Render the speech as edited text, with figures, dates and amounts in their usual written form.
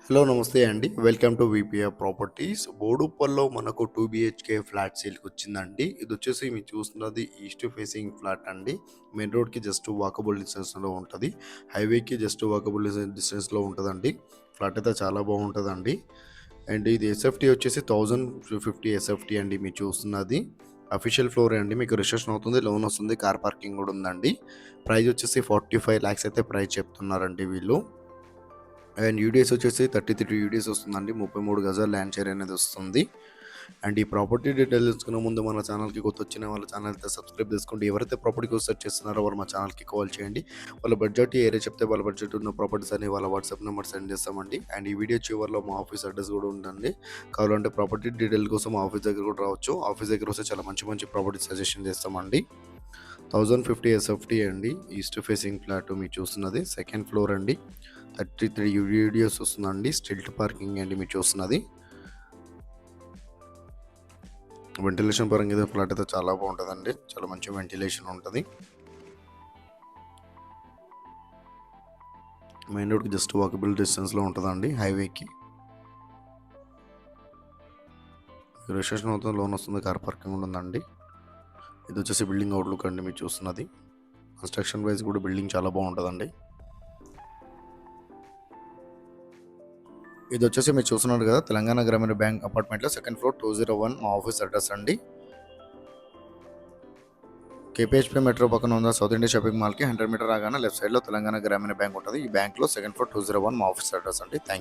Hello నమస్తే అండి. Welcome to VPR properties. బోడుప్పల్లో మనకు 2 బీహెచ్‌కే ఫ్లాట్ సేల్‌కొచ్చిందండి. ఇదొచ్చేసి మీరు చూస్తున్నది ఈస్ట్ ఫేసింగ్ ఫ్లాట్ అండి. మెయిన్ రోడ్‌కి జస్ట్ వాకబుల్ డిస్టెన్స్‌లో ఉంటది. హైవేకి జస్ట్ వాకబుల్ డిస్టెన్స్‌లో ఉంటదండి. ఫ్లాట్ అయితే చాలా బాగుంటదండి. అండ్ ఇది ఎస్ఎఫ్టీ వచ్చేసి 1050 ఎస్ఎఫ్టీ అండి మీరు చూస్తున్నది. అఫీషియల్ ఫ్లోరే అండి. మీకు రిజిస్ట్రేషన్ అవుతుంది, లోన్ వస్తుంది, కార్ పార్కింగ్ కూడా ఉందండి. ప్రైస్ వచ్చేసి 45 లాక్స్ అయితే ప్రైస్ చెప్తున్నారండి వీళ్ళు. అండ్ యూడిఎస్ వచ్చేసి 33 యూడిఎస్ వస్తుందండి. 33 గజాల ల్యాండ్ షేర్ అనేది వస్తుంది. అండ్ ఈ ప్రాపర్టీ డీటెయిల్స్ తెలుసుకునే ముందు మన ఛానల్కి కొత్త వచ్చిన వాళ్ళ ఛానల్ అయితే సబ్స్క్రైబ్ చేసుకోండి. ఎవరైతే ప్రాపర్టీ కోసం సెర్చ్ చేస్తున్నారో వాళ్ళు మా ఛానల్కి కాల్ చేయండి. వాళ్ళ బడ్జెట్ ఏరియా చెప్తే వాళ్ళ బడ్జెట్ ఉన్న ప్రాపర్టీస్ అని వాళ్ళ వాట్సాప్ నెంబర్ సెండ్ చేస్తామండి. అండ్ ఈ వీడియో చివరిలో మా ఆఫీస్ అడ్రస్ కూడా ఉందండి. కావాలంటే ప్రాపర్టీ డీటెయిల్ కోసం మా ఆఫీస్ దగ్గర కూడా రావచ్చు. ఆఫీస్ దగ్గర వస్తే చాలా మంచి మంచి ప్రాపర్టీ సజెషన్ చేస్తామండి. 1050 ఎస్ఎఫ్టీ అండి. ఈస్ట్ ఫేసింగ్ ఫ్లాట్ మీరు చూస్తున్నది సెకండ్ ఫ్లోర్ అండి. 33 యూడిఎస్ వస్తుందండి. స్టిల్ట్ పార్కింగ్ అండి మీరు చూస్తున్నది. వెంటిలేషన్ పరంగా అయితే ఫ్లాట్ అయితే చాలా బాగుంటుందండి. చాలా మంచి వెంటిలేషన్ ఉంటుంది. మెయిన్ రోడ్కి జస్ట్ వాకబుల్ డిస్టెన్స్లో ఉంటుందండి హైవేకి. రిజిస్ట్రేషన్ అవుతుంది, లోన్ వస్తుంది, కార్ పార్కింగ్ ఉంటుందండి. ఇది వచ్చేసి బిల్డింగ్ అవుట్లుక్ అండి మీరు చూస్తున్నది. కన్స్ట్రక్షన్ వైజ్ కూడా బిల్డింగ్ చాలా బాగుంటుందండి. ఇది వచ్చేసి మీరు చూస్తున్నారు కదా, తెలంగాణ గ్రామీణ బ్యాంక్ అపార్ట్మెంట్లో సెకండ్ ఫ్లోర్ 201 మా ఆఫీస్ అడ్రస్ అండి. కేపీహెచ్పీ మెట్రో పక్కన ఉన్న సౌత్ ఇండియా షాపింగ్ మాల్కి 100 మీటర్ రాగానే లెఫ్ట్ సైడ్లో తెలంగాణ గ్రామీణ బ్యాంక్ ఉంటుంది. ఈ బ్యాంక్లో సెకండ్ ఫ్లోర్ 201 మా ఆఫీస్ అడ్రస్ అండి. Thank you.